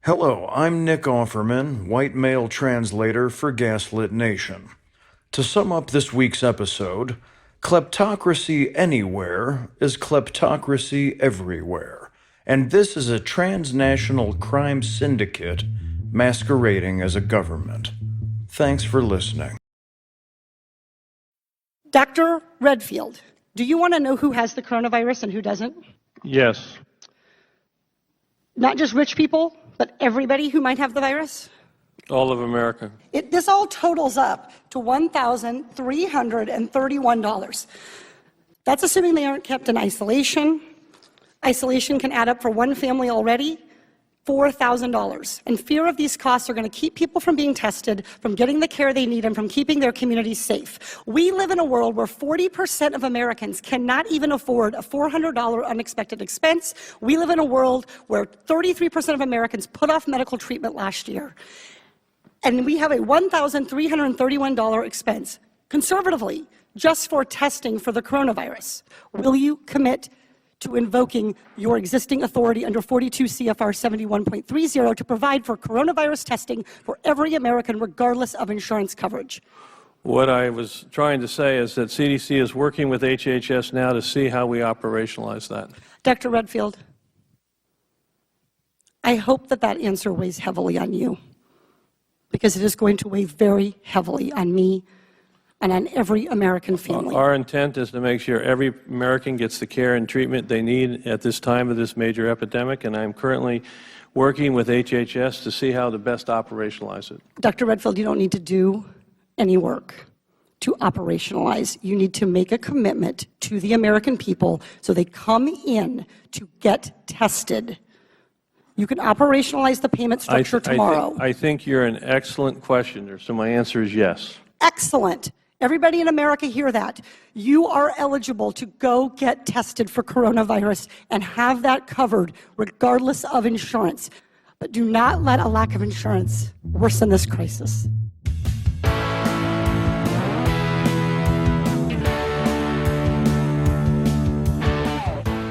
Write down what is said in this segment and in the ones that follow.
Hello, I'm Nick Offerman, white male translator for Gaslit Nation. To sum up this week's episode, kleptocracy anywhere is kleptocracy everywhere, and this is a transnational crime syndicate masquerading as a government. Thanks for listening. Dr. Redfield, do you want to know who has the coronavirus and who doesn't? Yes. Not just rich people, but everybody who might have the virus? All of America. This all totals up to $1,331. That's assuming they aren't kept in isolation. Isolation can add up for one family already, $4,000. And fear of these costs are going to keep people from being tested, from getting the care they need, and from keeping their communities safe. We live in a world where 40% of Americans cannot even afford a $400 unexpected expense. We live in a world where 33% of Americans put off medical treatment last year. And we have a $1,331 expense, conservatively, just for testing for the coronavirus. Will you commit to invoking your existing authority under 42 CFR 71.30 to provide for coronavirus testing for every American, regardless of insurance coverage? What I was trying to say is that CDC is working with HHS now to see how we operationalize that. Dr. Redfield, I hope that that answer weighs heavily on you, because it is going to weigh very heavily on me and on every American family. Our intent is to make sure every American gets the care and treatment they need at this time of this major epidemic, and I'm currently working with HHS to see how to best operationalize it. Dr. Redfield, you don't need to do any work to operationalize. You need to make a commitment to the American people so they come in to get tested. You can operationalize the payment structure tomorrow. I think you're an excellent questioner, so my answer is yes. Excellent. Everybody in America hear that. You are eligible to go get tested for coronavirus and have that covered regardless of insurance. But do not let a lack of insurance worsen this crisis.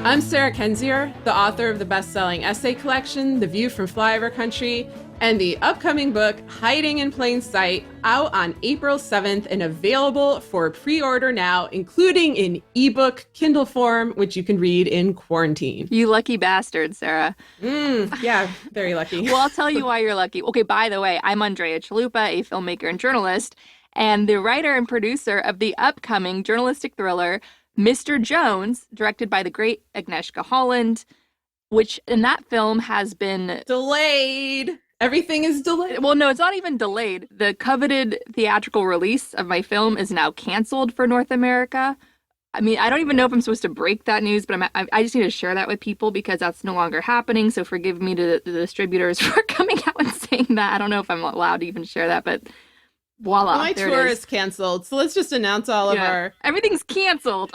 I'm Sarah Kendzior, the author of the best-selling essay collection, The View from Flyover Country, and the upcoming book, Hiding in Plain Sight, out on April 7th and available for pre-order now, including in ebook Kindle form, which you can read in quarantine. You lucky bastard, Sarah. Yeah, very lucky. Well, I'll tell you why you're lucky. Okay, by the way, I'm Andrea Chalupa, a filmmaker and journalist, and the writer and producer of the upcoming journalistic thriller, Mr. Jones, directed by the great Agnieszka Holland, which in that film has been delayed. Everything is delayed. Well, no, it's not even delayed. The coveted theatrical release of my film is now canceled for North America. I mean, I don't even know if I'm supposed to break that news, but I just need to share that with people because that's no longer happening. So forgive me to the distributors for coming out and saying that. I don't know if I'm allowed to even share that, but voila. My tour is canceled. So let's just announce all of our... Everything's canceled.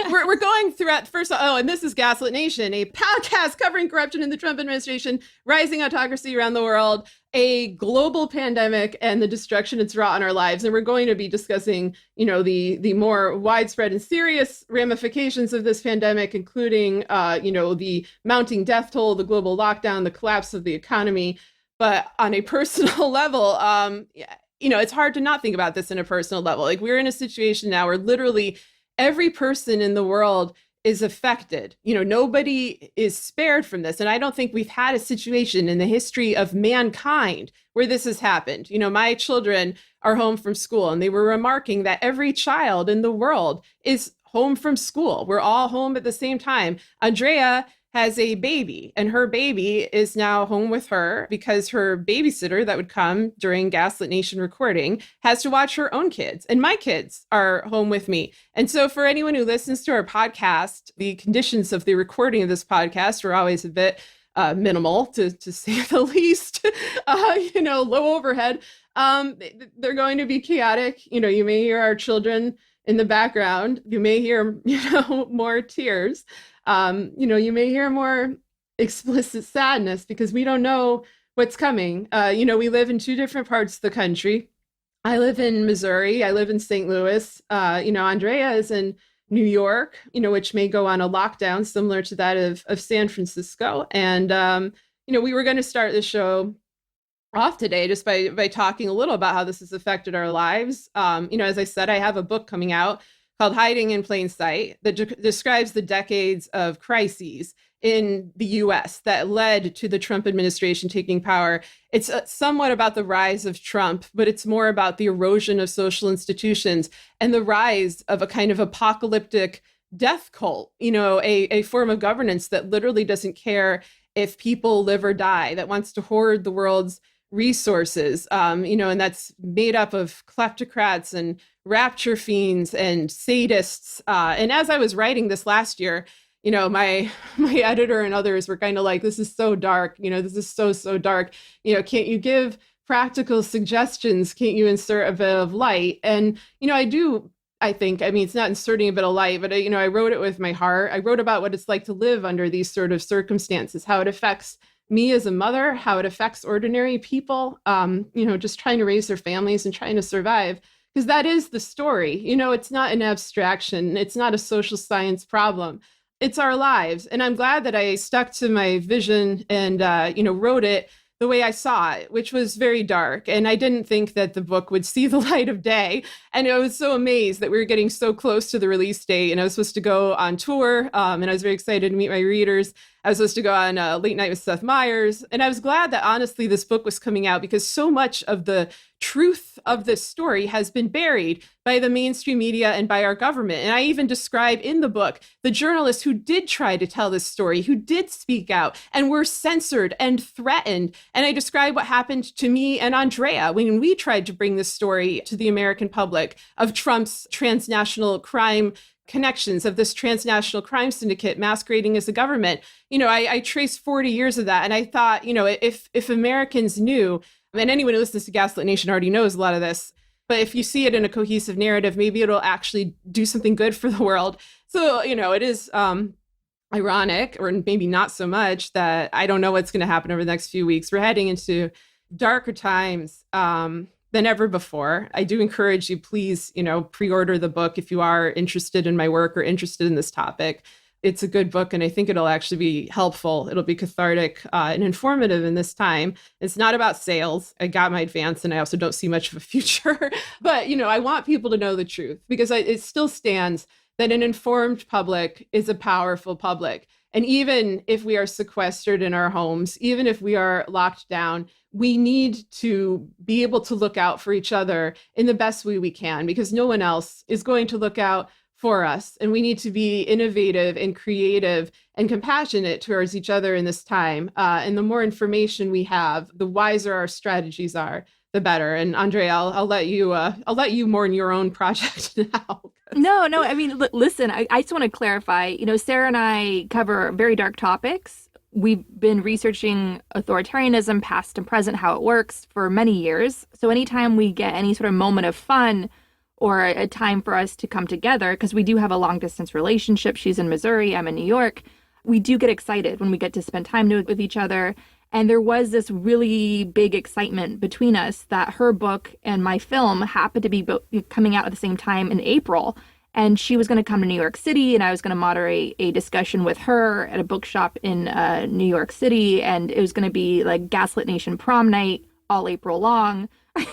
we're going throughout first. Oh, and this is Gaslit Nation, a podcast covering corruption in the Trump administration, rising autocracy around the world, a global pandemic, and the destruction it's wrought on our lives. And we're going to be discussing, the more widespread and serious ramifications of this pandemic, including, the mounting death toll, the global lockdown, the collapse of the economy. But on a personal level, it's hard to not think about this in a personal level. Like, we're in a situation now where literally every person in the world is affected. Nobody is spared from this. And I don't think we've had a situation in the history of mankind where this has happened. My children are home from school, and they were remarking that every child in the world is home from school. We're all home at the same time. Andrea has a baby, and her baby is now home with her because her babysitter that would come during Gaslit Nation recording has to watch her own kids, and my kids are home with me. And so for anyone who listens to our podcast, the conditions of the recording of this podcast are always a bit minimal, to say the least. Low overhead. They're going to be chaotic. You may hear our children in the background. You may hear, more tears. You may hear more explicit sadness because we don't know what's coming. We live in two different parts of the country. I live in Missouri. I live in St. Louis. Andrea is in New York, which may go on a lockdown similar to that of San Francisco. And, We were going to start the show off today just by talking a little about how this has affected our lives. As I said, I have a book coming out called Hiding in Plain Sight that describes the decades of crises in the US that led to the Trump administration taking power. It's somewhat about the rise of Trump, but it's more about the erosion of social institutions and the rise of a kind of apocalyptic death cult, a form of governance that literally doesn't care if people live or die, that wants to hoard the world's resources, and that's made up of kleptocrats and rapture fiends and sadists. And as I was writing this last year, my editor and others were kind of like, this is so dark, this is so dark. Can't you give practical suggestions? Can't you insert a bit of light? And, I think, it's not inserting a bit of light, but, I wrote it with my heart. I wrote about what it's like to live under these sort of circumstances, how it affects me as a mother, how it affects ordinary people, just trying to raise their families and trying to survive. Because that is the story. It's not an abstraction. It's not a social science problem. It's our lives. And I'm glad that I stuck to my vision and, wrote it the way I saw it, which was very dark. And I didn't think that the book would see the light of day. And I was so amazed that we were getting so close to the release date. And I was supposed to go on tour. And I was very excited to meet my readers. I was supposed to go on Late Night with Seth Meyers. And I was glad that, honestly, this book was coming out because so much of the truth of this story has been buried by the mainstream media and by our government. And I even describe in the book the journalists who did try to tell this story, who did speak out and were censored and threatened. And I describe what happened to me and Andrea when we tried to bring this story to the American public of Trump's transnational crime connections, of this transnational crime syndicate masquerading as a government. I traced 40 years of that. And I thought, if Americans knew, and anyone who listens to Gaslit Nation already knows a lot of this, but if you see it in a cohesive narrative, maybe it'll actually do something good for the world. So, it is ironic, or maybe not so much, that I don't know what's going to happen over the next few weeks. We're heading into darker times than ever before. I do encourage you, please, pre-order the book if you are interested in my work or interested in this topic. It's a good book, and I think it'll actually be helpful. It'll be cathartic and informative in this time. It's not about sales. I got my advance, and I also don't see much of a future. But, I want people to know the truth, because it still stands that an informed public is a powerful public. And even if we are sequestered in our homes, even if we are locked down, we need to be able to look out for each other in the best way we can, because no one else is going to look out for us. And we need to be innovative and creative and compassionate towards each other in this time. And the more information we have, the wiser our strategies are, the better. And Andrea, I'll let you mourn your own project now. No. Listen, I just want to clarify, Sarah and I cover very dark topics. We've been researching authoritarianism, past and present, how it works for many years. So anytime we get any sort of moment of fun or a time for us to come together, because we do have a long distance relationship. She's in Missouri, I'm in New York. We do get excited when we get to spend time with each other. And there was this really big excitement between us that her book and my film happened to be coming out at the same time in April. And she was going to come to New York City, and I was going to moderate a discussion with her at a bookshop in New York City. And it was going to be like Gaslit Nation prom night all April long.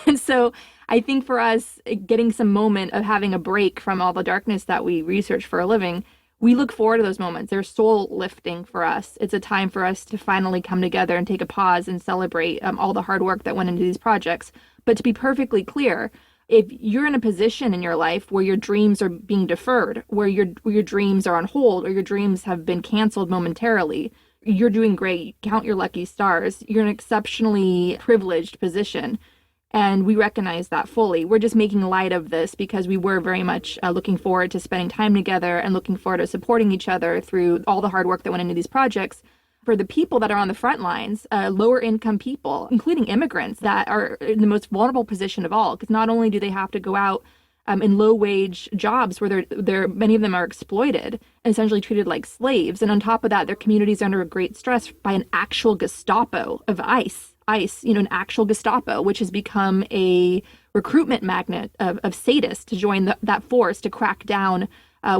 And so I think for us, getting some moment of having a break from all the darkness that we research for a living, we look forward to those moments. They're soul lifting for us. It's a time for us to finally come together and take a pause and celebrate all the hard work that went into these projects. But to be perfectly clear, if you're in a position in your life where your dreams are being deferred, where your dreams are on hold, or your dreams have been canceled momentarily, you're doing great. Count your lucky stars. You're in an exceptionally privileged position. And we recognize that fully. We're just making light of this because we were very much looking forward to spending time together and looking forward to supporting each other through all the hard work that went into these projects. For the people that are on the front lines, lower income people, including immigrants that are in the most vulnerable position of all, because not only do they have to go out in low wage jobs where they're many of them are exploited and essentially treated like slaves. And on top of that, their communities are under great stress by an actual Gestapo of ICE, an actual Gestapo, which has become a recruitment magnet of sadists to join that force to crack down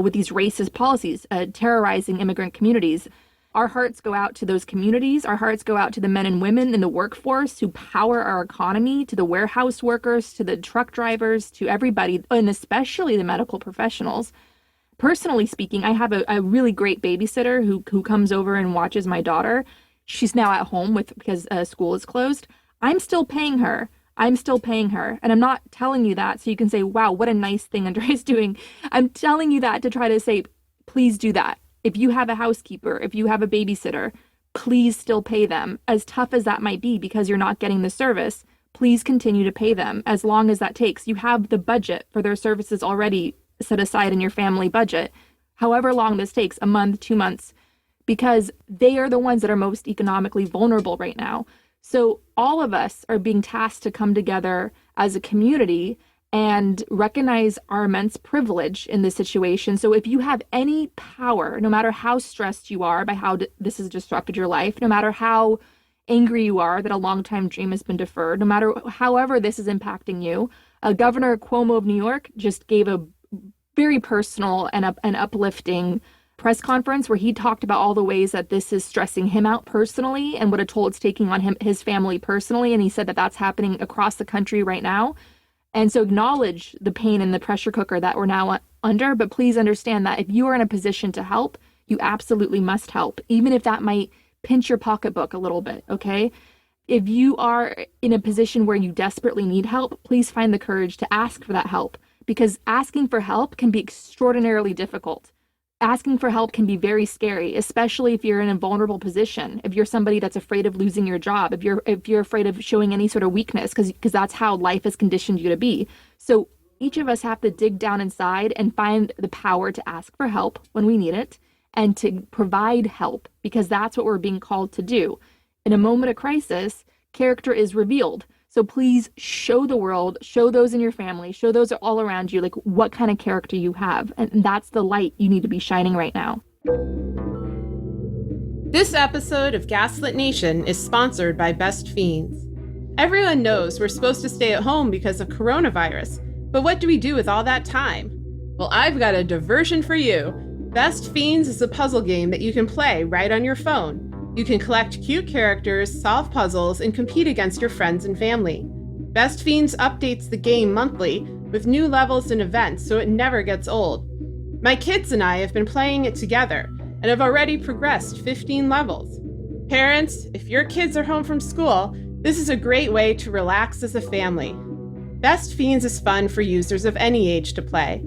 with these racist policies, terrorizing immigrant communities. Our hearts go out to those communities. Our hearts go out to the men and women in the workforce who power our economy, to the warehouse workers, to the truck drivers, to everybody, and especially the medical professionals. Personally speaking, I have a really great babysitter who comes over and watches my daughter. She's now at home because school is closed. I'm still paying her. And I'm not telling you that so you can say, wow, what a nice thing Andrea's doing. I'm telling you that to try to say, please do that. If you have a housekeeper, if you have a babysitter, please still pay them. As tough as that might be because you're not getting the service, please continue to pay them as long as that takes. You have the budget for their services already set aside in your family budget, however long this takes, a month, 2 months, because they are the ones that are most economically vulnerable right now. So all of us are being tasked to come together as a community and recognize our immense privilege in this situation. So if you have any power, no matter how stressed you are by how this has disrupted your life, no matter how angry you are that a long-time dream has been deferred, no matter however this is impacting you, Governor Cuomo of New York just gave a very personal and uplifting press conference where he talked about all the ways that this is stressing him out personally and what a toll it's taking on his family personally. And he said that that's happening across the country right now. And so acknowledge the pain and the pressure cooker that we're now under, but please understand that if you are in a position to help, you absolutely must help, even if that might pinch your pocketbook a little bit, okay? If you are in a position where you desperately need help, please find the courage to ask for that help, because asking for help can be extraordinarily difficult. Asking for help can be very scary, especially if you're in a vulnerable position, if you're somebody that's afraid of losing your job, if you're afraid of showing any sort of weakness, because that's how life has conditioned you to be. So each of us have to dig down inside and find the power to ask for help when we need it and to provide help, because that's what we're being called to do. In a moment of crisis, character is revealed. So please show the world, show those in your family, show those all around you, like what kind of character you have. And that's the light you need to be shining right now. This episode of Gaslit Nation is sponsored by Best Fiends. Everyone knows we're supposed to stay at home because of coronavirus, but what do we do with all that time? Well, I've got a diversion for you. Best Fiends is a puzzle game that you can play right on your phone. You can collect cute characters, solve puzzles, and compete against your friends and family. Best Fiends updates the game monthly with new levels and events, so it never gets old. My kids and I have been playing it together and have already progressed 15 levels. Parents, if your kids are home from school, this is a great way to relax as a family. Best Fiends is fun for users of any age to play.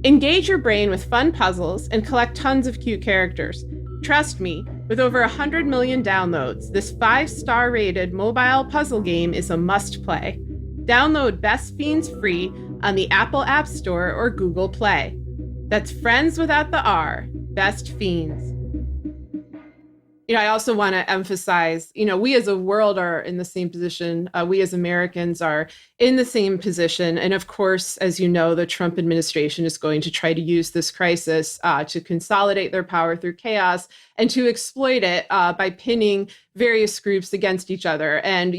Engage your brain with fun puzzles and collect tons of cute characters. Trust me, with over 100 million downloads, this 5-star rated mobile puzzle game is a must-play. Download Best Fiends free on the Apple App Store or Google Play. That's friends without the R, Best Fiends. I also want to emphasize, we as a world are in the same position. We as Americans are in the same position. And of course, as you know, the Trump administration is going to try to use this crisis to consolidate their power through chaos and to exploit it by pinning various groups against each other. And,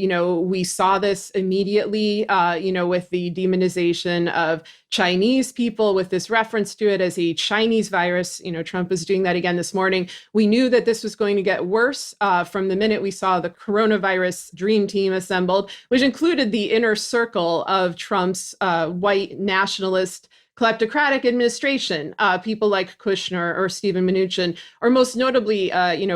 we saw this immediately, with the demonization of Chinese people, with this reference to it as a Chinese virus. Trump is doing that again this morning. We knew that this was going to get worse from the minute we saw the coronavirus dream team assembled, which included the inner circle of Trump's white nationalist kleptocratic administration, people like Kushner or Stephen Mnuchin, or most notably,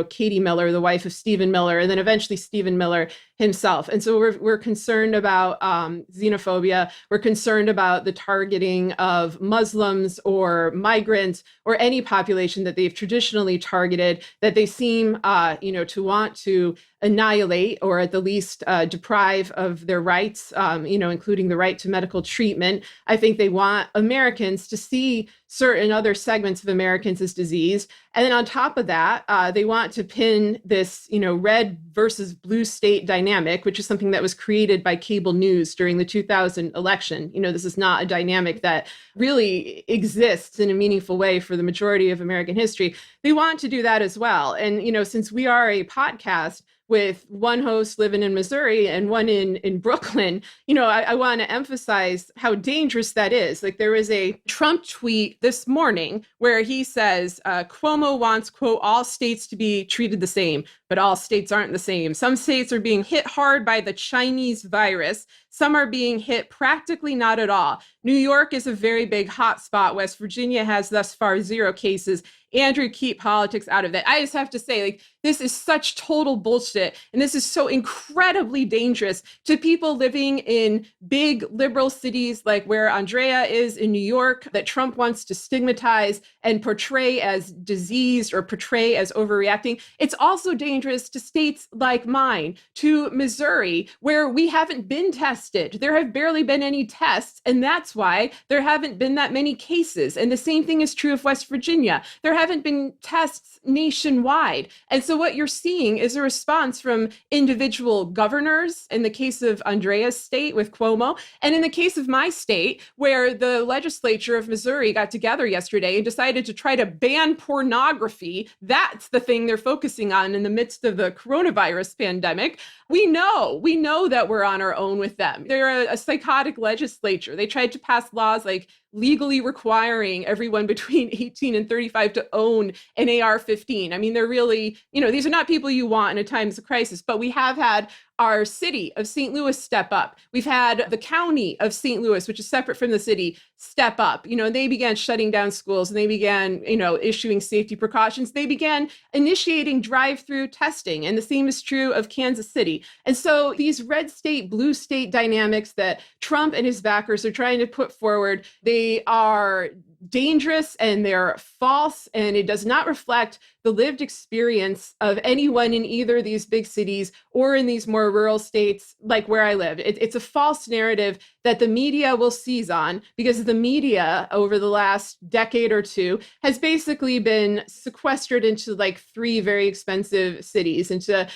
Katie Miller, the wife of Stephen Miller, and then eventually Stephen Miller himself. And so we're concerned about xenophobia. We're concerned about the targeting of Muslims or migrants or any population that they've traditionally targeted that they seem, to want to annihilate or at the least deprive of their rights, including the right to medical treatment. I think they want Americans to see certain other segments of Americans as disease. And then on top of that, they want to pin this, red versus blue state dynamic, which is something that was created by cable news during the 2000 election. This is not a dynamic that really exists in a meaningful way for the majority of American history. They want to do that as well. And, since we are a podcast, with one host living in Missouri and one in Brooklyn, I want to emphasize how dangerous that is. Like, there was a Trump tweet this morning where he says, Cuomo wants, quote, all states to be treated the same, but all states aren't the same. Some states are being hit hard by the Chinese virus. Some are being hit practically not at all. New York is a very big hotspot. West Virginia has thus far 0 cases. Andrew, keep politics out of it. I just have to say, like, this is such total bullshit. And this is so incredibly dangerous to people living in big liberal cities like where Andrea is in New York, that Trump wants to stigmatize and portray as diseased or portray as overreacting. It's also dangerous to states like mine, to Missouri, where we haven't been tested. There have barely been any tests, and that's why there haven't been that many cases. And the same thing is true of West Virginia. There haven't been tests nationwide. And so what you're seeing is a response from individual governors in the case of Andrea's state with Cuomo, and in the case of my state, where the legislature of Missouri got together yesterday and decided to try to ban pornography. That's the thing they're focusing on in the midst of the coronavirus pandemic. We know that we're on our own with them. They're a psychotic legislature. They tried to pass laws like legally requiring everyone between 18 and 35 to own an AR-15. I mean, they're really, these are not people you want in a times of crisis, but we have had our city of St. Louis step up. We've had the county of St. Louis, which is separate from the city, step up. They began shutting down schools, and they began, issuing safety precautions. They began initiating drive-through testing, and the same is true of Kansas City. And so these red state, blue state dynamics that Trump and his backers are trying to put forward, they are dangerous and they're false, and it does not reflect the lived experience of anyone in either of these big cities or in these more rural states like where I live. It's a false narrative that the media will seize on, because the media over the last decade or two has basically been sequestered into like 3 very expensive cities, into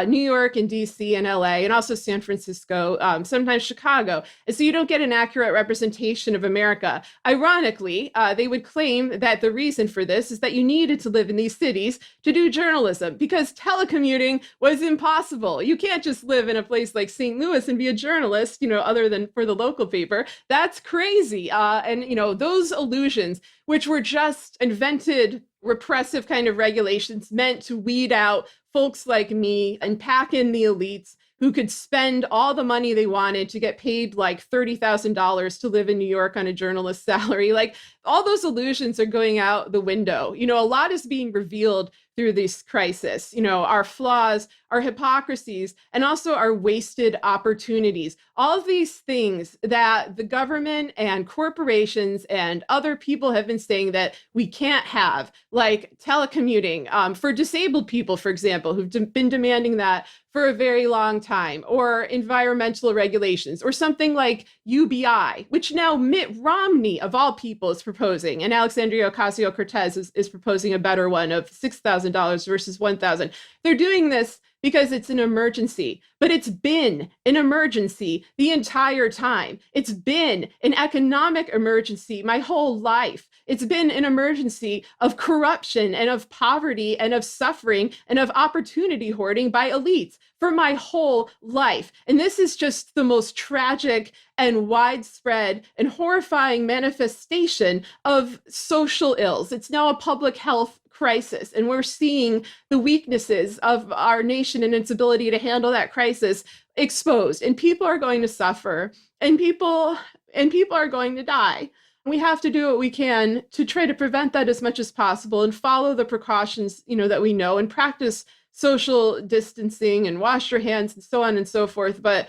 New York and DC and LA, and also San Francisco, sometimes Chicago. And so you don't get an accurate representation of America. Ironically, they would claim that the reason for this is that you needed to live in these cities to do journalism, because telecommuting was impossible. You can't just live in a place like St. Louis and be a journalist, other than for the local paper. That's crazy. And those illusions, which were just invented repressive kind of regulations meant to weed out folks like me and pack in the elites who could spend all the money they wanted to get paid like $30,000 to live in New York on a journalist's salary. Like, all those illusions are going out the window. A lot is being revealed through this crisis, our flaws, our hypocrisies, and also our wasted opportunities. All of these things that the government and corporations and other people have been saying that we can't have, like telecommuting for disabled people, for example, who've been demanding that for a very long time, or environmental regulations, or something like UBI, which now Mitt Romney, of all people, is proposing, and Alexandria Ocasio-Cortez is proposing a better one of $6,000 versus $1,000. They're doing this because it's an emergency, but it's been an emergency the entire time. It's been an economic emergency my whole life. It's been an emergency of corruption and of poverty and of suffering and of opportunity hoarding by elites for my whole life. And this is just the most tragic and widespread and horrifying manifestation of social ills. It's now a public health crisis, and we're seeing the weaknesses of our nation and its ability to handle that crisis exposed. And people are going to suffer, and people are going to die. We have to do what we can to try to prevent that as much as possible, and follow the precautions, that we know, and practice social distancing and wash your hands and so on and so forth. But,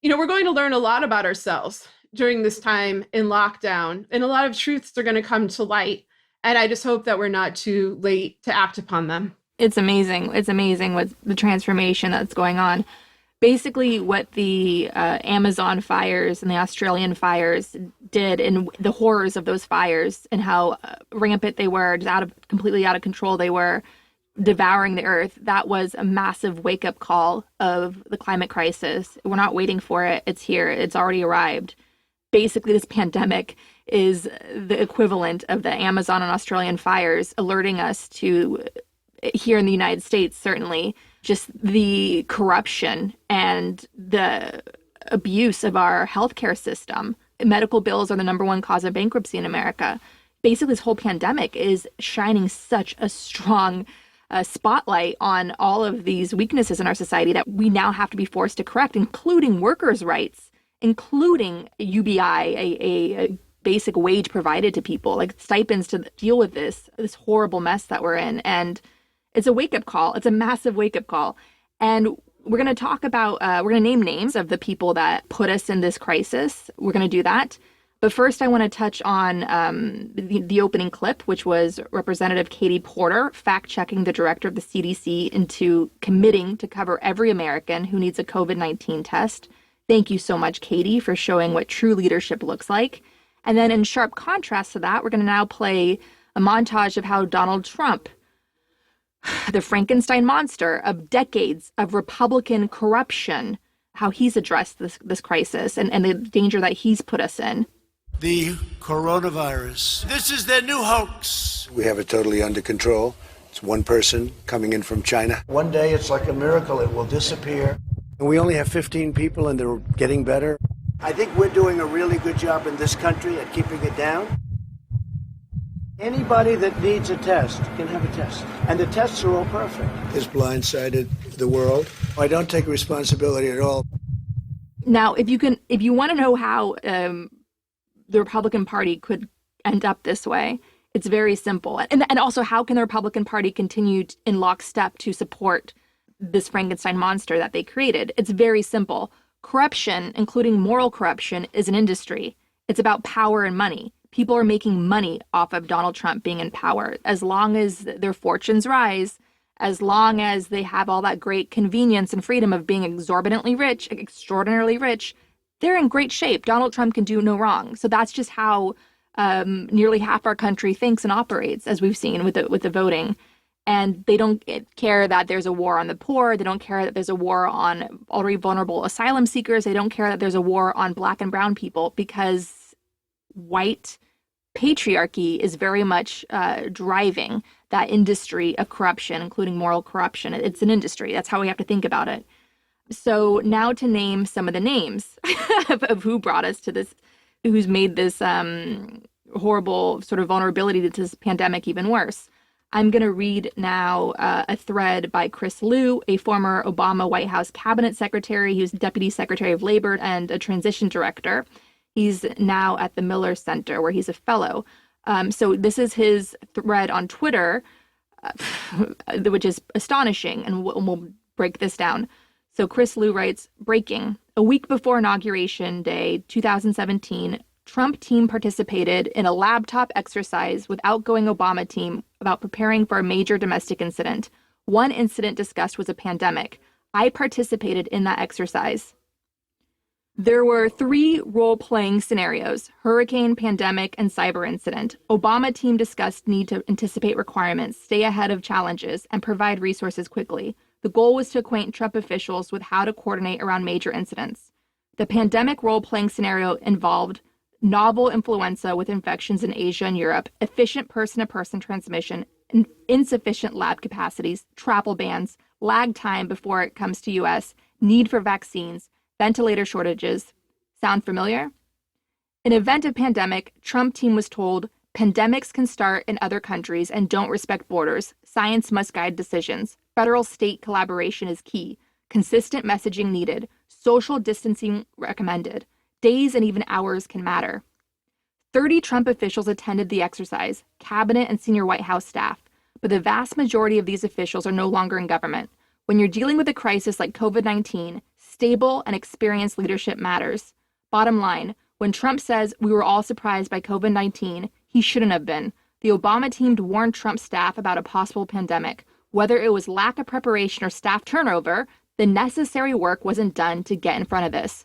we're going to learn a lot about ourselves during this time in lockdown, and a lot of truths are going to come to light. And I just hope that we're not too late to act upon them. It's amazing. It's amazing with the transformation that's going on. Basically, what the Amazon fires and the Australian fires did, and the horrors of those fires, and how rampant they were, just completely out of control they were, devouring the earth. That was a massive wake-up call of the climate crisis. We're not waiting for it. It's here. It's already arrived. Basically, this pandemic is the equivalent of the Amazon and Australian fires, alerting us to here in the United States, certainly, just the corruption and the abuse of our healthcare system. Medical bills are the number one cause of bankruptcy in America. Basically, this whole pandemic is shining such a strong spotlight on all of these weaknesses in our society that we now have to be forced to correct, including workers' rights, including UBI, a basic wage provided to people, like stipends to deal with this horrible mess that we're in. And it's a wake-up call. It's a massive wake-up call. And we're going to talk about, we're going to name names of the people that put us in this crisis. We're going to do that. But first, I want to touch on the opening clip, which was Representative Katie Porter fact-checking the director of the CDC into committing to cover every American who needs a COVID-19 test. Thank you so much, Katie, for showing what true leadership looks like. And then in sharp contrast to that, we're going to now play a montage of how Donald Trump, the Frankenstein monster of decades of Republican corruption, how he's addressed this crisis and the danger that he's put us in. The coronavirus. This is their new hoax. We have it totally under control. It's one person coming in from China. One day it's like a miracle. It will disappear. And we only have 15 people and they're getting better. I think we're doing a really good job in this country at keeping it down. Anybody that needs a test can have a test. And the tests are all perfect. This blindsided the world. I don't take responsibility at all. Now, if you want to know how the Republican Party could end up this way, it's very simple. And also, how can the Republican Party continue in lockstep to support this Frankenstein monster that they created? It's very simple. Corruption, including moral corruption, is an industry. It's about power and money. People are making money off of Donald Trump being in power. As long as their fortunes rise, as long as they have all that great convenience and freedom of being exorbitantly rich, extraordinarily rich, they're in great shape. Donald Trump can do no wrong. So that's just how nearly half our country thinks and operates, as we've seen with the voting. And they don't care that there's a war on the poor. They don't care that there's a war on already vulnerable asylum seekers. They don't care that there's a war on Black and brown people, because white patriarchy is very much driving that industry of corruption, including moral corruption. It's an industry. That's how we have to think about it. So now to name some of the names of who brought us to this, who's made this horrible sort of vulnerability to this pandemic even worse. I'm going to read now a thread by Chris Liu, a former Obama White House cabinet secretary. He was Deputy Secretary of Labor and a transition director. He's now at the Miller Center, where he's a fellow. So this is his thread on Twitter, which is astonishing, and we'll break this down. So Chris Liu writes, breaking. A week before Inauguration Day 2017, Trump team participated in a laptop exercise with outgoing Obama team about preparing for a major domestic incident. One incident discussed was a pandemic. I participated in that exercise. There were 3 role-playing scenarios: hurricane, pandemic, and cyber incident. Obama team discussed need to anticipate requirements, stay ahead of challenges, and provide resources quickly. The goal was to acquaint Trump officials with how to coordinate around major incidents. The pandemic role-playing scenario involved novel influenza with infections in Asia and Europe, efficient person-to-person transmission, insufficient lab capacities, travel bans, lag time before it comes to U.S., need for vaccines, ventilator shortages. Sound familiar? In event of pandemic, Trump team was told, pandemics can start in other countries and don't respect borders. Science must guide decisions. Federal-state collaboration is key. Consistent messaging needed. Social distancing recommended. Days and even hours can matter. 30 Trump officials attended the exercise, cabinet and senior White House staff, but the vast majority of these officials are no longer in government. When you're dealing with a crisis like COVID-19, stable and experienced leadership matters. Bottom line, when Trump says we were all surprised by COVID-19, he shouldn't have been. The Obama team warned Trump's staff about a possible pandemic. Whether it was lack of preparation or staff turnover, the necessary work wasn't done to get in front of this.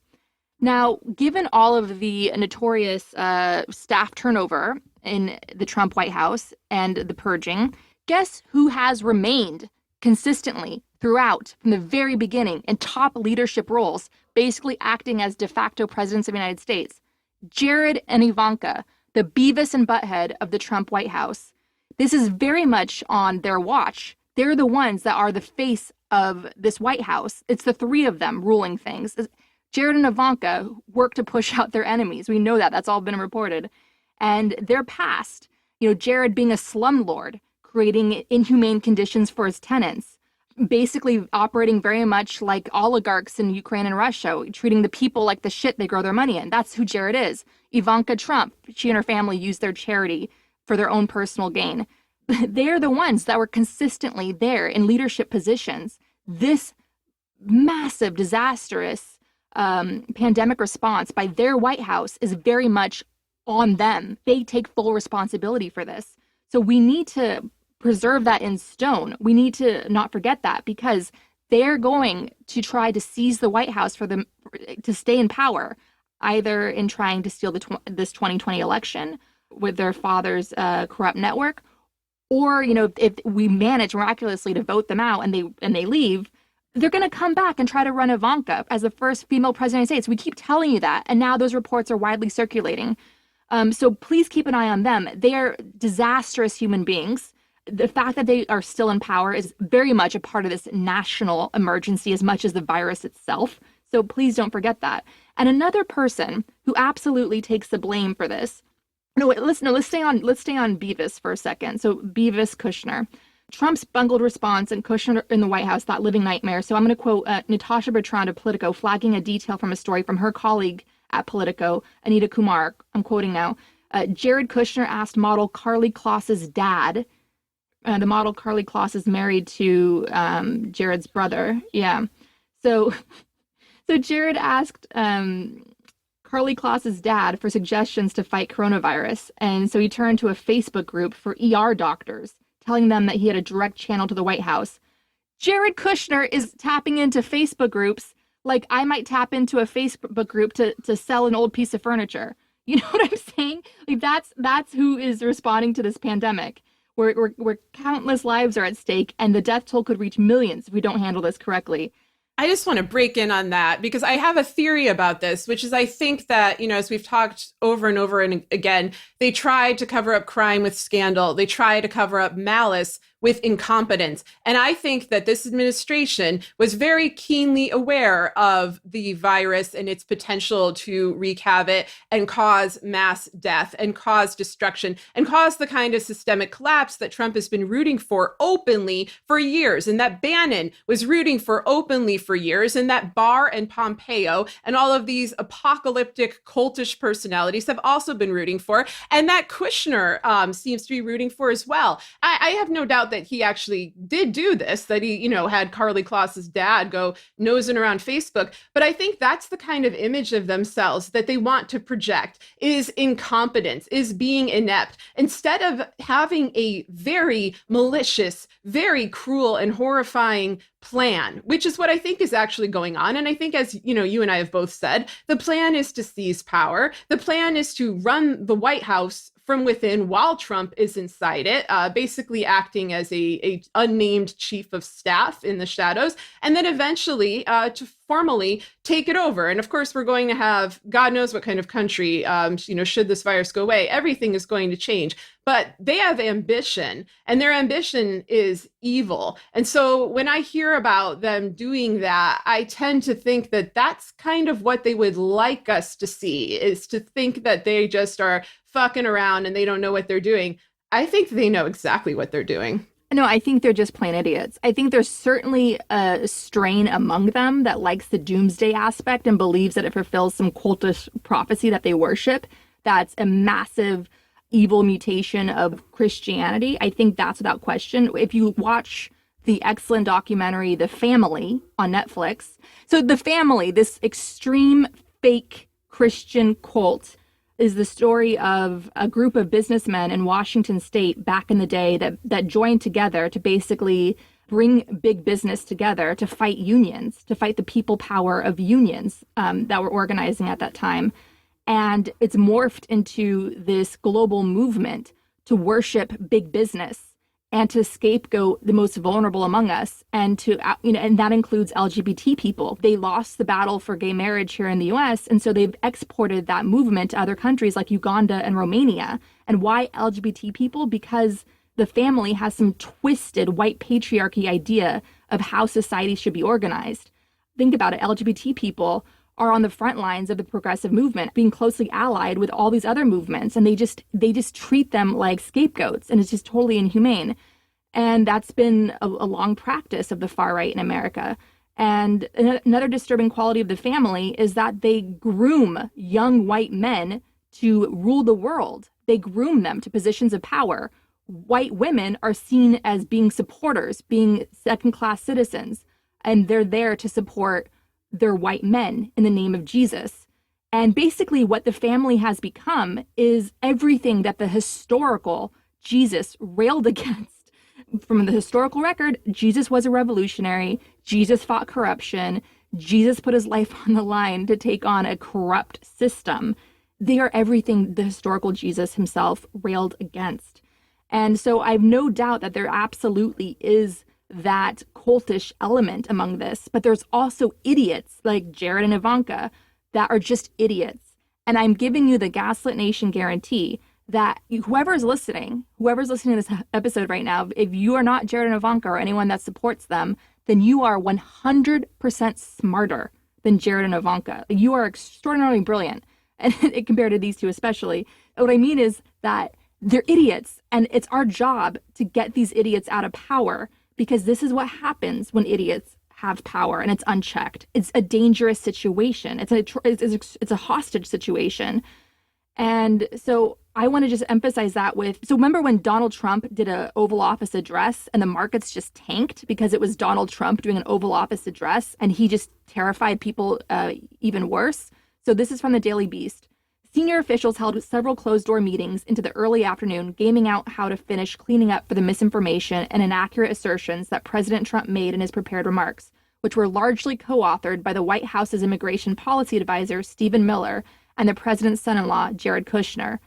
Now, given all of the notorious staff turnover in the Trump White House and the purging, guess who has remained consistently throughout, from the very beginning, in top leadership roles, basically acting as de facto presidents of the United States? Jared and Ivanka, the Beavis and Butthead of the Trump White House. This is very much on their watch. They're the ones that are the face of this White House. It's the three of them ruling things. Jared and Ivanka work to push out their enemies. We know that. That's all been reported. And their past, Jared being a slumlord, creating inhumane conditions for his tenants, basically operating very much like oligarchs in Ukraine and Russia, treating the people like the shit they grow their money in. That's who Jared is. Ivanka Trump, she and her family use their charity for their own personal gain. They're the ones that were consistently there in leadership positions. This massive, disastrous pandemic response by their White House is very much on them. They take full responsibility for this. So we need to preserve that in stone. We need to not forget that, because they're going to try to seize the White House for them to stay in power, either in trying to steal this 2020 election with their father's corrupt network, or if we manage miraculously to vote them out and they leave, they're going to come back and try to run Ivanka as the first female president of the United States. We keep telling you that, and now those reports are widely circulating. So please keep an eye on them. They are disastrous human beings. The fact that they are still in power is very much a part of this national emergency as much as the virus itself. So please don't forget that. And another person who absolutely takes the blame for this. Let's stay on Beavis for a second. So Beavis Kushner. Trump's bungled response and Kushner in the White House, that living nightmare. So I'm going to quote Natasha Bertrand of Politico, flagging a detail from a story from her colleague at Politico, Anita Kumar. I'm quoting now. Jared Kushner asked model Karlie Kloss's dad. The model Karlie Kloss is married to Jared's brother. Yeah. So Jared asked Karlie Kloss's dad for suggestions to fight coronavirus. And so he turned to a Facebook group for ER doctors, telling them that he had a direct channel to the White House. Jared Kushner is tapping into Facebook groups like I might tap into a Facebook group to sell an old piece of furniture. You know what I'm saying? Like that's who is responding to this pandemic, where countless lives are at stake and the death toll could reach millions if we don't handle this correctly. I just want to break in on that because I have a theory about this, which is I think that, as we've talked over and over and again, they try to cover up crime with scandal. They try to cover up malice with incompetence. And I think that this administration was very keenly aware of the virus and its potential to wreak havoc and cause mass death and cause destruction and cause the kind of systemic collapse that Trump has been rooting for openly for years, and that Bannon was rooting for openly for years, and that Barr and Pompeo and all of these apocalyptic cultish personalities have also been rooting for, and that Kushner seems to be rooting for as well. I have no doubt that he actually did do this, that he, had Karlie Kloss's dad go nosing around Facebook. But I think that's the kind of image of themselves that they want to project, is incompetence, is being inept, instead of having a very malicious, very cruel and horrifying plan, which is what I think is actually going on. And I think, as you and I have both said, the plan is to seize power. The plan is to run the White House from within while Trump is inside it, basically acting as a unnamed chief of staff in the shadows, and then eventually to formally take it over. And of course, we're going to have God knows what kind of country, should this virus go away, everything is going to change. But they have ambition, and their ambition is evil. And so when I hear about them doing that, I tend to think that that's kind of what they would like us to see, is to think that they just are fucking around and they don't know what they're doing. I think they know exactly what they're doing. No, I think they're just plain idiots. I think there's certainly a strain among them that likes the doomsday aspect and believes that it fulfills some cultish prophecy that they worship. That's a massive evil mutation of Christianity. I think that's without question. If you watch the excellent documentary The Family on Netflix, so The Family, this extreme fake Christian cult, is the story of a group of businessmen in Washington state back in the day that joined together to basically bring big business together to fight unions, to fight the people power of unions that were organizing at that time. And it's morphed into this global movement to worship big business and to scapegoat the most vulnerable among us, and to and that includes LGBT people. They lost the battle for gay marriage here in the U.S., and so they've exported that movement to other countries like Uganda and Romania. And why LGBT people? Because the family has some twisted white patriarchy idea of how society should be organized. Think about it. LGBT people are on the front lines of the progressive movement, being closely allied with all these other movements, and they just treat them like scapegoats, and it's just totally inhumane. And that's been a long practice of the far right in America. And another disturbing quality of the family is that they groom young white men to rule the world. They groom them to positions of power. White women are seen as being supporters, being second-class citizens, and they're there to support their white men in the name of Jesus. And basically what the family has become is everything that the historical Jesus railed against. From the historical record, Jesus was a revolutionary. Jesus fought corruption. Jesus put his life on the line to take on a corrupt system. They are everything the historical Jesus himself railed against. And so I have no doubt that there absolutely is that cultish element among this, but there's also idiots like Jared and Ivanka that are just idiots. And I'm giving you the Gaslit Nation guarantee that whoever's listening to this episode right now, if you are not Jared and Ivanka or anyone that supports them, then you are 100% smarter than Jared and Ivanka. You are extraordinarily brilliant, and compared to these two especially. What I mean is that they're idiots, and it's our job to get these idiots out of power, because this is what happens when idiots have power and it's unchecked. It's a dangerous situation. It's a hostage situation. And so I want to just emphasize that so remember when Donald Trump did an Oval Office address and the markets just tanked because it was Donald Trump doing an Oval Office address and he just terrified people even worse? So this is from the Daily Beast. Senior officials held several closed-door meetings into the early afternoon, gaming out how to finish cleaning up for the misinformation and inaccurate assertions that President Trump made in his prepared remarks, which were largely co-authored by the White House's immigration policy advisor, Stephen Miller, and the president's son-in-law, Jared Kushner.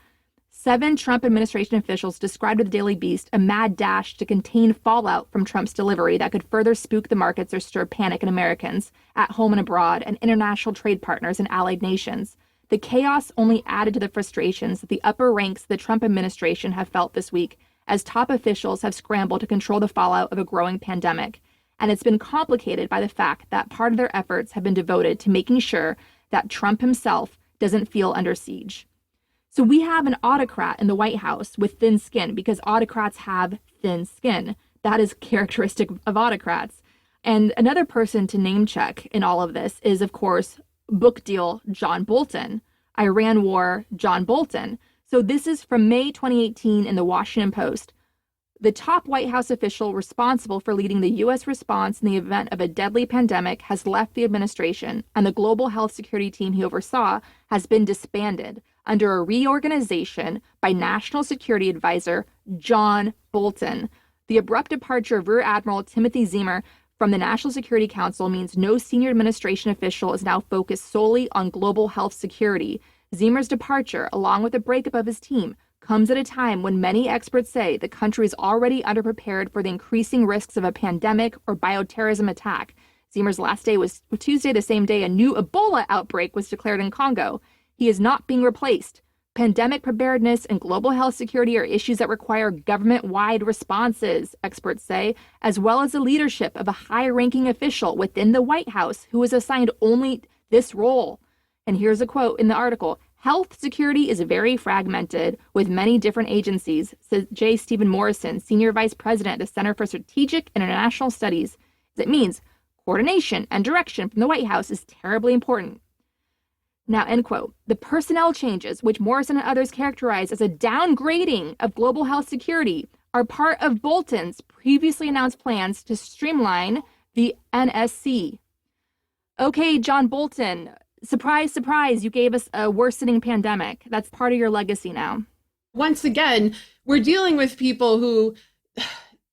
7 Trump administration officials described to the Daily Beast a mad dash to contain fallout from Trump's delivery that could further spook the markets or stir panic in Americans, at home and abroad, and international trade partners and allied nations. The chaos only added to the frustrations that the upper ranks of the Trump administration have felt this week, as top officials have scrambled to control the fallout of a growing pandemic. And it's been complicated by the fact that part of their efforts have been devoted to making sure that Trump himself doesn't feel under siege. So we have an autocrat in the White House with thin skin, because autocrats have thin skin. That is characteristic of autocrats. And another person to name check in all of this is, of course, book deal John Bolton, Iran war John Bolton. So this is from May 2018 in the Washington Post. The top White House official responsible for leading the U.S. response in the event of a deadly pandemic has left the administration, and the global health security team he oversaw has been disbanded under a reorganization by National Security Advisor John Bolton. The abrupt departure of Rear Admiral Timothy Zimmer from the National Security Council means no senior administration official is now focused solely on global health security. Zimmer's departure, along with the breakup of his team, comes at a time when many experts say the country is already underprepared for the increasing risks of a pandemic or bioterrorism attack. Zimmer's last day was Tuesday, the same day a new Ebola outbreak was declared in Congo. He is not being replaced. Pandemic preparedness and global health security are issues that require government-wide responses, experts say, as well as the leadership of a high-ranking official within the White House who is assigned only this role. And here's a quote in the article. Health security is very fragmented with many different agencies, says J. Stephen Morrison, Senior Vice President at the Center for Strategic and International Studies. It means coordination and direction from the White House is terribly important. Now, end quote. The personnel changes, which Morrison and others characterize as a downgrading of global health security, are part of Bolton's previously announced plans to streamline the NSC. Okay, John Bolton, surprise, surprise, you gave us a worsening pandemic. That's part of your legacy now. Once again, we're dealing with people who,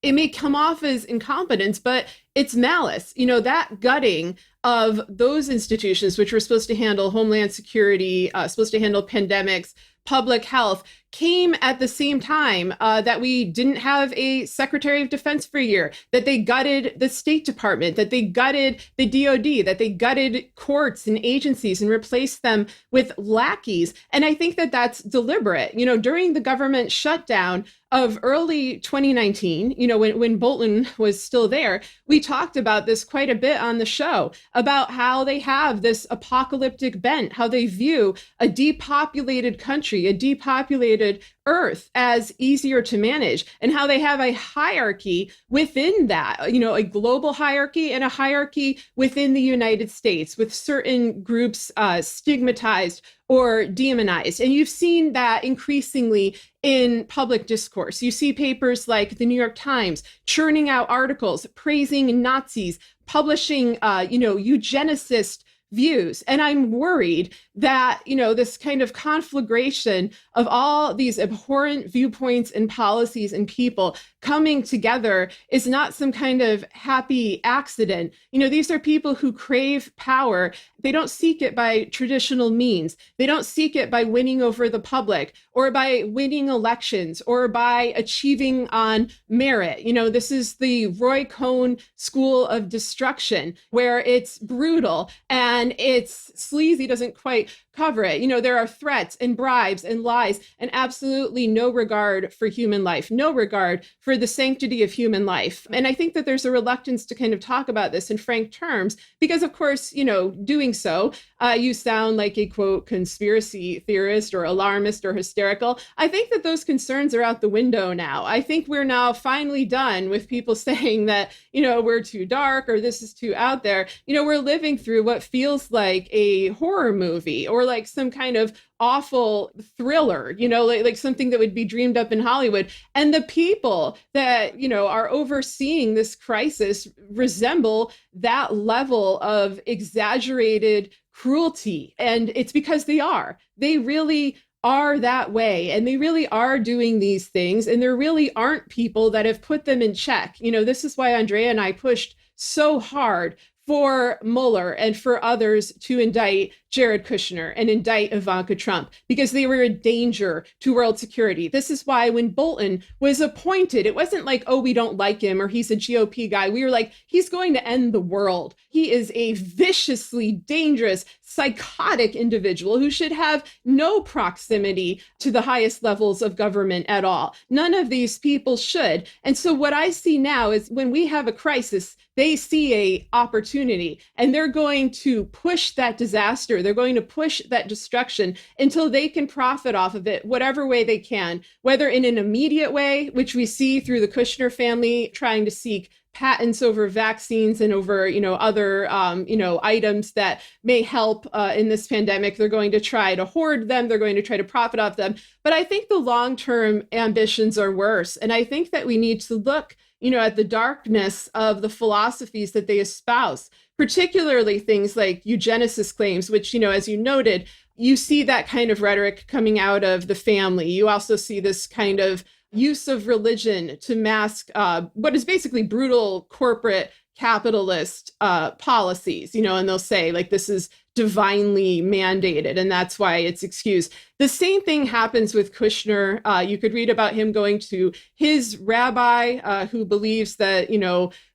it may come off as incompetence, but it's malice. You know, that gutting of those institutions, which were supposed to handle homeland security, supposed to handle pandemics, public health, came at the same time that we didn't have a Secretary of Defense for a year, that they gutted the State Department, that they gutted the DOD, that they gutted courts and agencies and replaced them with lackeys. And I think that that's deliberate. You know, during the government shutdown, of early 2019, when Bolton was still there, we talked about this quite a bit on the show about how they have this apocalyptic bent, how they view a depopulated country, a depopulated Earth as easier to manage, and how they have a hierarchy within that, a global hierarchy and a hierarchy within the United States, with certain groups stigmatized or demonized. And you've seen that increasingly in public discourse. You see papers like the New York Times churning out articles praising Nazis, publishing, eugenicist views. And I'm worried that, this kind of conflagration of all these abhorrent viewpoints and policies and people coming together is not some kind of happy accident. These are people who crave power. They don't seek it by traditional means. They don't seek it by winning over the public or by winning elections or by achieving on merit. This is the Roy Cohn school of destruction, where it's brutal and it's sleazy, doesn't quite cover it. There are threats and bribes and lies and absolutely no regard for human life, no regard for the sanctity of human life. And I think that there's a reluctance to kind of talk about this in frank terms because, of course, doing so, you sound like a, quote, conspiracy theorist or alarmist or hysterical. I think that those concerns are out the window now. I think we're now finally done with people saying that, we're too dark or this is too out there. We're living through what feels like a horror movie or like some kind of awful thriller, like something that would be dreamed up in Hollywood. And the people that, are overseeing this crisis resemble that level of exaggerated cruelty. And it's because they really are that way. And they really are doing these things. And there really aren't people that have put them in check. This is why Andrea and I pushed so hard for Mueller and for others to indict Jared Kushner and indict Ivanka Trump because they were a danger to world security. This is why when Bolton was appointed, it wasn't like, oh, we don't like him or he's a GOP guy. We were like, he's going to end the world. He is a viciously dangerous, psychotic individual who should have no proximity to the highest levels of government at all. None of these people should. And so what I see now is when we have a crisis, they see a opportunity and they're going to push that disaster. They're going to push that destruction until they can profit off of it, whatever way they can, whether in an immediate way, which we see through the Kushner family trying to seek patents over vaccines and over, other, items that may help in this pandemic. They're going to try to hoard them. They're going to try to profit off them. But I think the long-term ambitions are worse. And I think that we need to look at the darkness of the philosophies that they espouse, particularly things like eugenicist claims, which, as you noted, you see that kind of rhetoric coming out of the family. You also see this kind of use of religion to mask what is basically brutal corporate capitalist policies, and they'll say like this is divinely mandated and that's why it's excused. The same thing happens with Kushner. You could read about him going to his rabbi who believes that,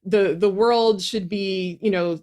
the world should be,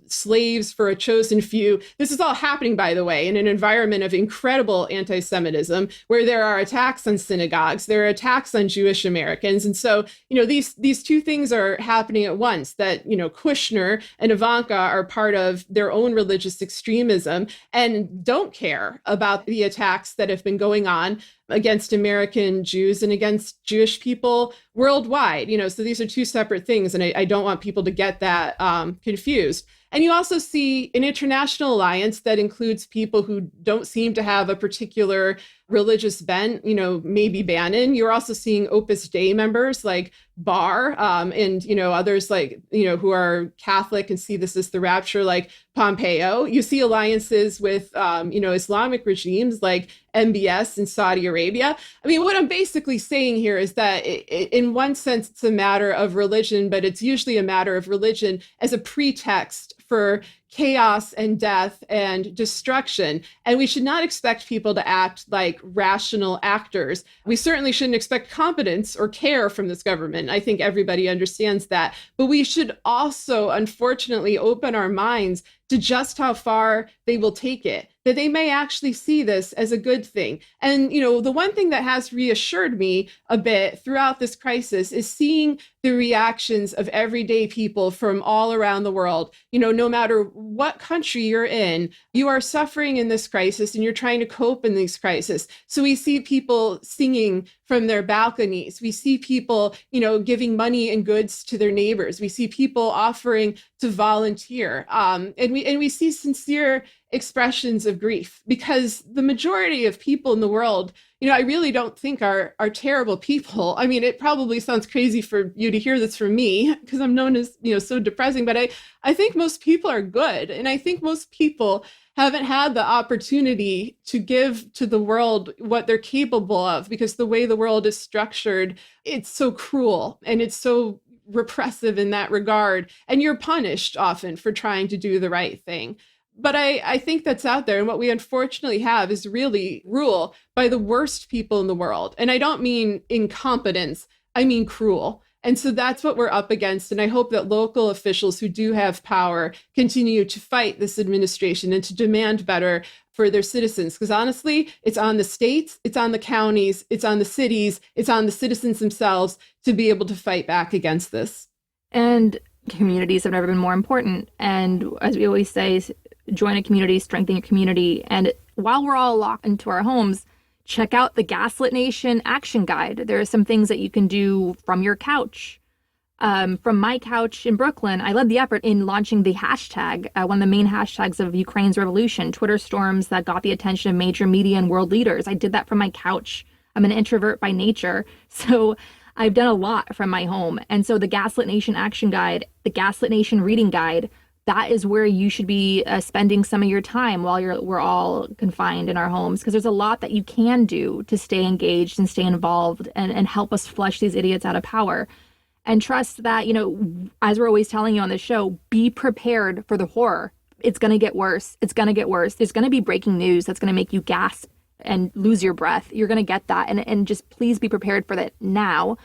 slaves for a chosen few. This is all happening, by the way, in an environment of incredible anti-Semitism where there are attacks on synagogues, there are attacks on Jewish Americans. And so, these two things are happening at once, that, Kushner and Ivanka are part of their own religious extremism and don't care about the attacks that have been going on against American Jews and against Jewish people worldwide. So these are two separate things. And I don't want people to get that confused. And you also see an international alliance that includes people who don't seem to have a particular religious bent, maybe Bannon. You're also seeing Opus Dei members like Barr and, others like, who are Catholic and see this as the rapture, like Pompeo. You see alliances with, Islamic regimes like MBS in Saudi Arabia. I mean, what I'm basically saying here is that in one sense, it's a matter of religion, but it's usually a matter of religion as a pretext for chaos and death and destruction. And we should not expect people to act like rational actors. We certainly shouldn't expect competence or care from this government. I think everybody understands that. But we should also, unfortunately, open our minds to just how far they will take it. that they may actually see this as a good thing. And, the one thing that has reassured me a bit throughout this crisis is seeing the reactions of everyday people from all around the world. No matter what country you're in, you are suffering in this crisis and you're trying to cope in this crisis. So we see people singing from their balconies. We see people, giving money and goods to their neighbors. We see people offering to volunteer. And we see sincere expressions of grief, because the majority of people in the world, I really don't think are terrible people. I mean, it probably sounds crazy for you to hear this from me because I'm known as, so depressing, but I think most people are good. And I think most people haven't had the opportunity to give to the world what they're capable of, because the way the world is structured, it's so cruel and it's so repressive in that regard. And you're punished often for trying to do the right thing. But I think that's out there. And what we unfortunately have is really rule by the worst people in the world. And I don't mean incompetence, I mean cruel. And so that's what we're up against. And I hope that local officials who do have power continue to fight this administration and to demand better for their citizens. Because honestly, it's on the states, it's on the counties, it's on the cities, it's on the citizens themselves to be able to fight back against this. And communities have never been more important. And as we always say, join a community, strengthen your community. And while we're all locked into our homes, check out the Gaslit Nation action guide. There are some things that you can do from your couch. From my couch in Brooklyn, I led the effort in launching the hashtag, one of the main hashtags of Ukraine's revolution, Twitter storms that got the attention of major media and world leaders. I did that from my couch. I'm an introvert by nature, so I've done a lot from my home. And so the Gaslit Nation action guide, the Gaslit Nation reading guide, that is where you should be spending some of your time while we're all confined in our homes, because there's a lot that you can do to stay engaged and stay involved and help us flush these idiots out of power. And trust that, as we're always telling you on this show, be prepared for the horror. It's going to get worse. It's going to get worse. There's going to be breaking news that's going to make you gasp and lose your breath. You're going to get that. And just please be prepared for that now,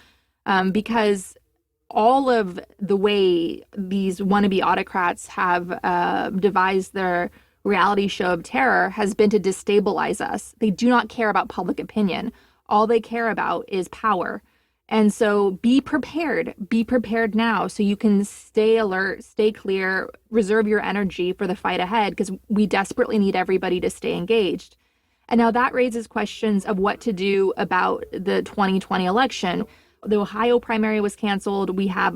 because all of the way these wannabe autocrats have devised their reality show of terror has been to destabilize us. They do not care about public opinion. All they care about is power. And so be prepared now so you can stay alert, stay clear, reserve your energy for the fight ahead, because we desperately need everybody to stay engaged. And now that raises questions of what to do about the 2020 election. The Ohio primary was canceled. We have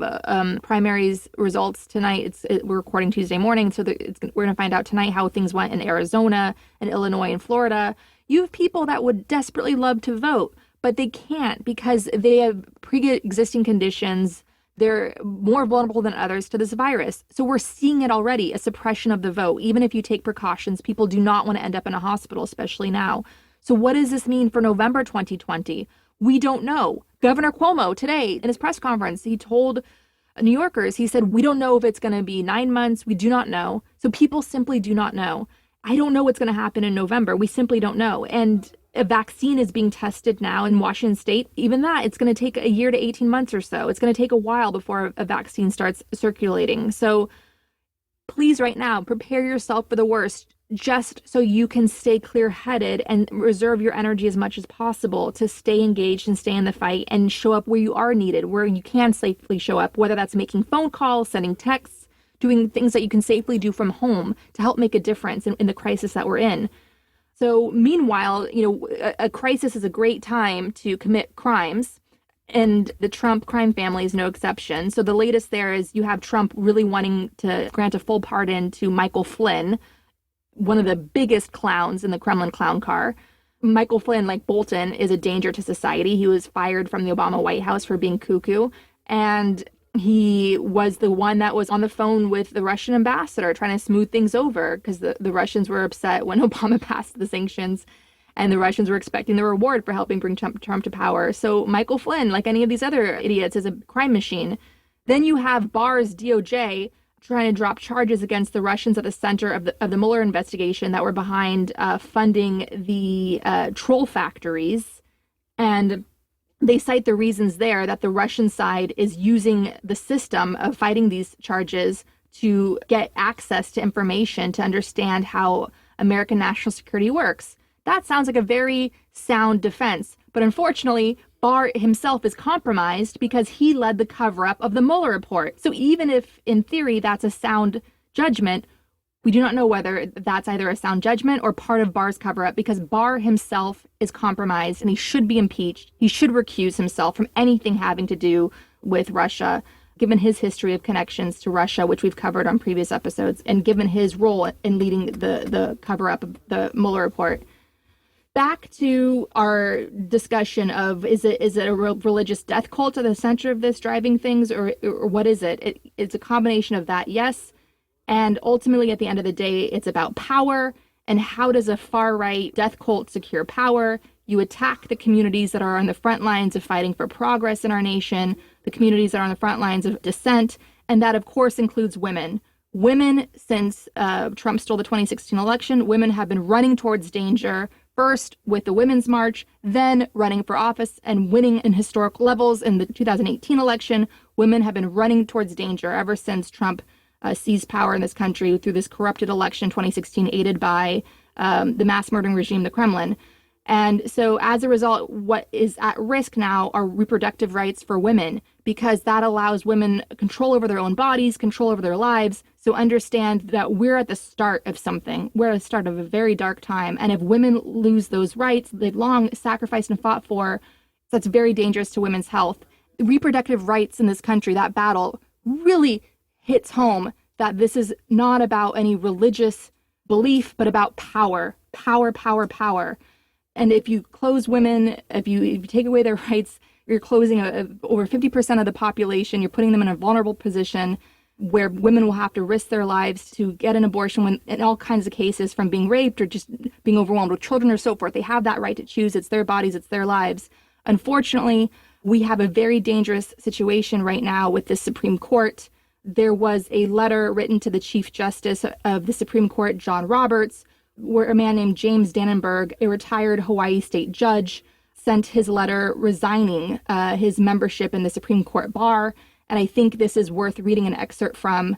primaries results tonight. We're recording Tuesday morning, so we're going to find out tonight how things went in Arizona and Illinois and Florida. You have people that would desperately love to vote, but they can't because they have pre-existing conditions. They're more vulnerable than others to this virus. So we're seeing it already, a suppression of the vote. Even if you take precautions, people do not want to end up in a hospital, especially now. So what does this mean for November 2020? We don't know. Governor Cuomo today in his press conference, he told New Yorkers, he said, we don't know if it's going to be 9 months. We do not know. So people simply do not know. I don't know what's going to happen in November. We simply don't know. And a vaccine is being tested now in Washington state. Even that, it's going to take a year to 18 months or so. It's going to take a while before a vaccine starts circulating. So please right now, prepare yourself for the worst, just so you can stay clear-headed and reserve your energy as much as possible to stay engaged and stay in the fight and show up where you are needed, where you can safely show up, whether that's making phone calls, sending texts, doing things that you can safely do from home to help make a difference in the crisis that we're in. So meanwhile, a crisis is a great time to commit crimes, and the Trump crime family is no exception. So the latest there is you have Trump really wanting to grant a full pardon to Michael Flynn, one of the biggest clowns in the Kremlin clown car. Michael Flynn, like Bolton, is a danger to society. He was fired from the Obama White House for being cuckoo. And he was the one that was on the phone with the Russian ambassador trying to smooth things over because the Russians were upset when Obama passed the sanctions and the Russians were expecting the reward for helping bring Trump to power. So Michael Flynn, like any of these other idiots, is a crime machine. Then you have Barr's DOJ trying to drop charges against the Russians at the center of the Mueller investigation that were behind funding the troll factories. And they cite the reasons there that the Russian side is using the system of fighting these charges to get access to information to understand how American national security works. That sounds like a very sound defense. But unfortunately, Barr himself is compromised because he led the cover-up of the Mueller report. So even if, in theory, that's a sound judgment, we do not know whether that's either a sound judgment or part of Barr's cover-up, because Barr himself is compromised and he should be impeached. He should recuse himself from anything having to do with Russia, given his history of connections to Russia, which we've covered on previous episodes, and given his role in leading the cover-up of the Mueller report. Back to our discussion of, is it a religious death cult at the center of this driving things, or what is it? It's a combination of that, yes. And ultimately, at the end of the day, it's about power. And how does a far-right death cult secure power? You attack the communities that are on the front lines of fighting for progress in our nation, the communities that are on the front lines of dissent. And that, of course, includes women. Women, since Trump stole the 2016 election, women have been running towards danger, first with the Women's March, then running for office and winning in historic levels in the 2018 election. Women have been running towards danger ever since Trump seized power in this country through this corrupted election in 2016, aided by the mass murdering regime, the Kremlin. And so as a result, what is at risk now are reproductive rights for women, because that allows women control over their own bodies, control over their lives. So understand that we're at the start of something. We're at the start of a very dark time. And if women lose those rights they've long sacrificed and fought for, that's very dangerous to women's health. Reproductive rights in this country, that battle really hits home that this is not about any religious belief, but about power, power, power, power. And if you close women, if you take away their rights, you're closing over 50% of the population. You're putting them in a vulnerable position where women will have to risk their lives to get an abortion when, in all kinds of cases, from being raped or just being overwhelmed with children or so forth. They have that right to choose. It's their bodies, it's their lives. Unfortunately, we have a very dangerous situation right now with the Supreme Court. There was a letter written to the Chief Justice of the Supreme Court, John Roberts, where a man named James Dannenberg, a retired Hawaii state judge, sent his letter resigning his membership in the Supreme Court bar. And I think this is worth reading an excerpt from.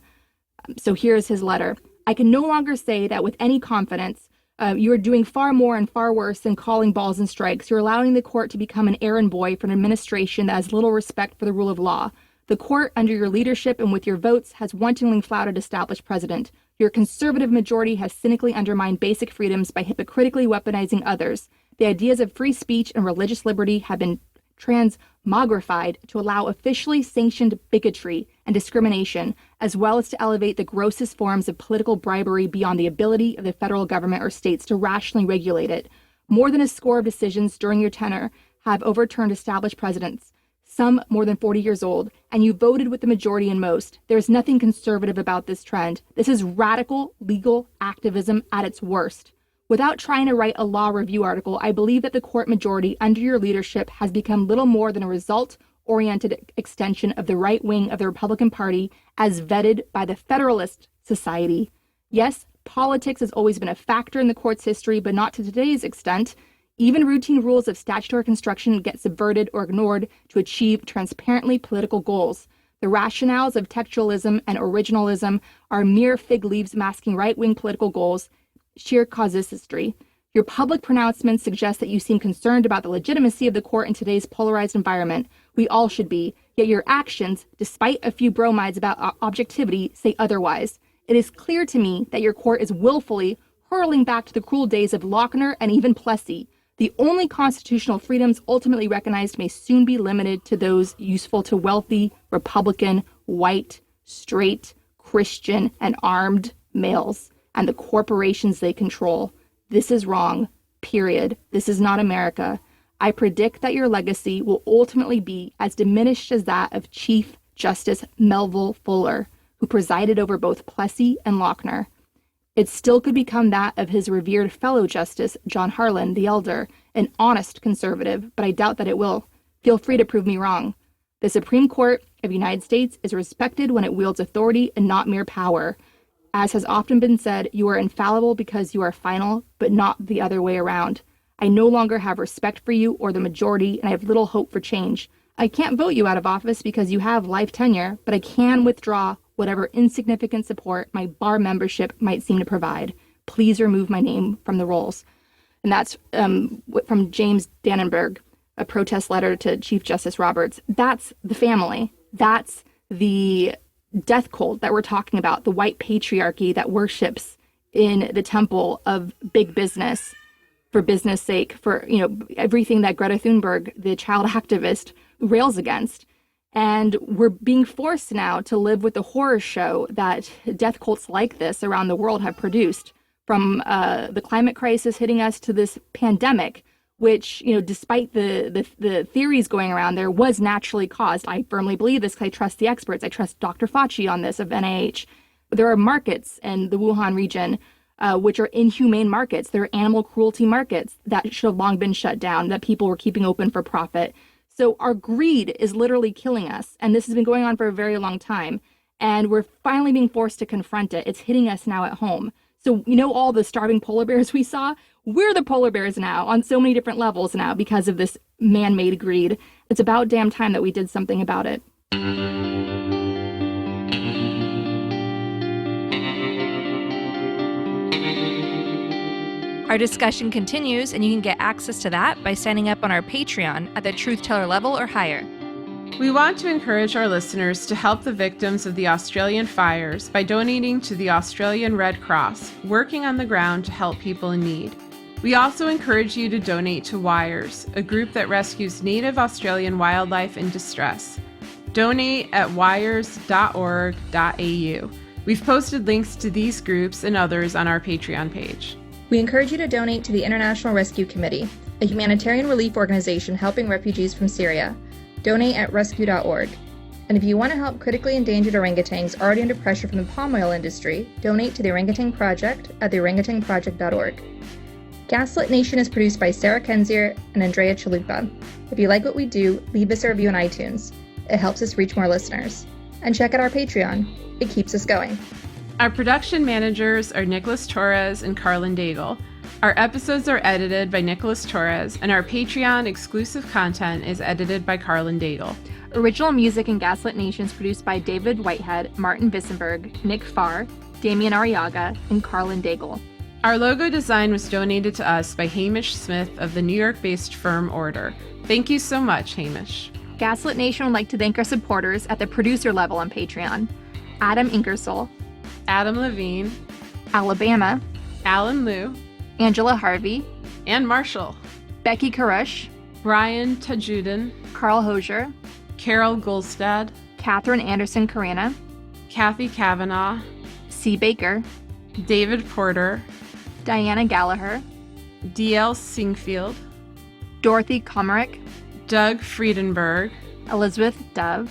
So here's his letter. I can no longer say that with any confidence you are doing far more and far worse than calling balls and strikes. You're allowing the court to become an errand boy for an administration that has little respect for the rule of law. The court, under your leadership and with your votes, has wantonly flouted established precedent. Your conservative majority has cynically undermined basic freedoms by hypocritically weaponizing others. The ideas of free speech and religious liberty have been transmogrified to allow officially sanctioned bigotry and discrimination, as well as to elevate the grossest forms of political bribery beyond the ability of the federal government or states to rationally regulate it. More than a score of decisions during your tenure have overturned established precedents, some more than 40 years old, and you voted with the majority in most. There's nothing conservative about this trend. This is radical legal activism at its worst. Without trying to write a law review article, I believe that the court majority under your leadership has become little more than a result-oriented extension of the right wing of the Republican Party as vetted by the Federalist Society. Yes, politics has always been a factor in the court's history, but not to today's extent. Even routine rules of statutory construction get subverted or ignored to achieve transparently political goals. The rationales of textualism and originalism are mere fig leaves masking right-wing political goals, sheer casuistry. Your public pronouncements suggest that you seem concerned about the legitimacy of the court in today's polarized environment. We all should be, yet your actions, despite a few bromides about objectivity, say otherwise. It is clear to me that your court is willfully hurling back to the cruel days of Lochner and even Plessy. The only constitutional freedoms ultimately recognized may soon be limited to those useful to wealthy, Republican, white, straight, Christian, and armed males, and the corporations they control. This is wrong, period. This is not America. I predict that your legacy will ultimately be as diminished as that of Chief Justice Melville Fuller, who presided over both Plessy and Lochner. It still could become that of his revered fellow justice, John Harlan the Elder, an honest conservative, but I doubt that it will. Feel free to prove me wrong. The Supreme Court of the United States is respected when it wields authority and not mere power. As has often been said, you are infallible because you are final, but not the other way around. I no longer have respect for you or the majority, and I have little hope for change. I can't vote you out of office because you have life tenure, but I can withdraw whatever insignificant support my bar membership might seem to provide. please remove my name from the rolls. And that's from James Dannenberg, a protest letter to Chief Justice Roberts. That's the family. That's the death cult that we're talking about, the white patriarchy that worships in the temple of big business for business sake, for everything that Greta Thunberg, the child activist, rails against. And we're being forced now to live with the horror show that death cults like this around the world have produced, from the climate crisis hitting us to this pandemic, which, despite the theories going around there, was naturally caused. I firmly believe this because I trust the experts. I trust Dr. Fauci on this of NIH. There are markets in the Wuhan region which are inhumane markets. They're animal cruelty markets that should have long been shut down, that people were keeping open for profit. So our greed is literally killing us. And this has been going on for a very long time. And we're finally being forced to confront it. It's hitting us now at home. So, all the starving polar bears we saw? We're the polar bears now on so many different levels now because of this man-made greed. It's about damn time that we did something about it. Our discussion continues, and you can get access to that by signing up on our Patreon at the Truth Teller level or higher. We want to encourage our listeners to help the victims of the Australian fires by donating to the Australian Red Cross, working on the ground to help people in need. We also encourage you to donate to WIRES, a group that rescues native Australian wildlife in distress. Donate at wires.org.au. We've posted links to these groups and others on our Patreon page. We encourage you to donate to the International Rescue Committee, a humanitarian relief organization helping refugees from Syria. Donate at rescue.org. And if you want to help critically endangered orangutans already under pressure from the palm oil industry, donate to the Orangutan Project at theorangutanproject.org. Gaslit Nation is produced by Sarah Kenzier and Andrea Chalupa. If you like what we do, leave us a review on iTunes. It helps us reach more listeners. And check out our Patreon. It keeps us going. Our production managers are Nicholas Torres and Carlin Daigle. Our episodes are edited by Nicholas Torres, and our Patreon exclusive content is edited by Carlin Daigle. Original music in Gaslit Nation is produced by David Whitehead, Martin Vissenberg, Nick Farr, Damian Arriaga, and Carlin Daigle. Our logo design was donated to us by Hamish Smith of the New York-based firm Order. Thank you so much, Hamish. Gaslit Nation would like to thank our supporters at the producer level on Patreon: Adam Ingersoll, Adam Levine, Alabama, Alan Liu, Angela Harvey, and Marshall, Becky Karush, Brian Tajudin, Carl Hosier, Carol Goldstad, Catherine Anderson Carana, Kathy Kavanaugh, C. Baker, David Porter, Diana Gallagher, D.L. Singfield, Dorothy Komarick, Doug Friedenberg, Elizabeth Dove,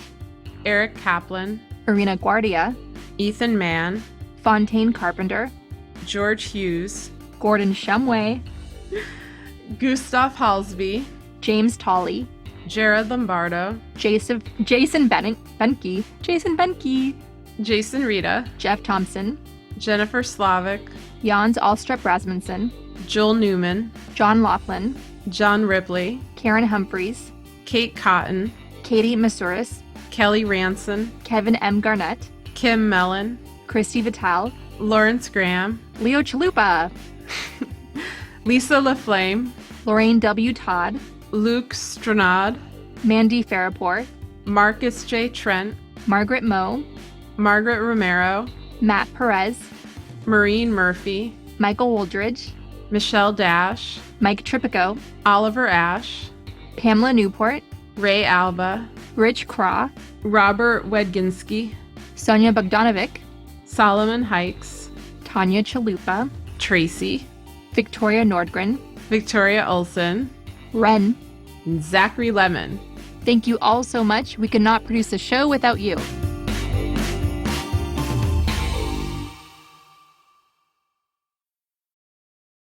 Eric Kaplan, Irina Guardia, Ethan Mann, Fontaine Carpenter, George Hughes, Gordon Shumway, Gustav Halsby, James Tolley, Jared Lombardo, Jason Benke, Jason Rita, Jeff Thompson, Jennifer Slavic, Jans Alstrup Rasmussen, Joel Newman, John Laughlin, John Ripley, Karen Humphreys, Kate Cotton, Katie Masuris, Kelly Ranson, Kevin M. Garnett, Kim Mellon, Christy Vital, Lawrence Graham, Leo Chalupa, Lisa LaFlame, Lorraine W. Todd, Luke Stranad, Mandy Farrapore, Marcus J. Trent, Margaret Moe, Margaret Romero, Matt Perez, Maureen Murphy, Michael Woldridge, Michelle Dash, Mike Tripico, Oliver Ash, Pamela Newport, Ray Alba, Rich Craw, Robert Wedginski, Sonia Bogdanovic, Solomon Hikes, Tanya Chalupa, Tracy, Victoria Nordgren, Victoria Olson, Ren. and Zachary Lemon. Thank you all so much. We could not produce the show without you.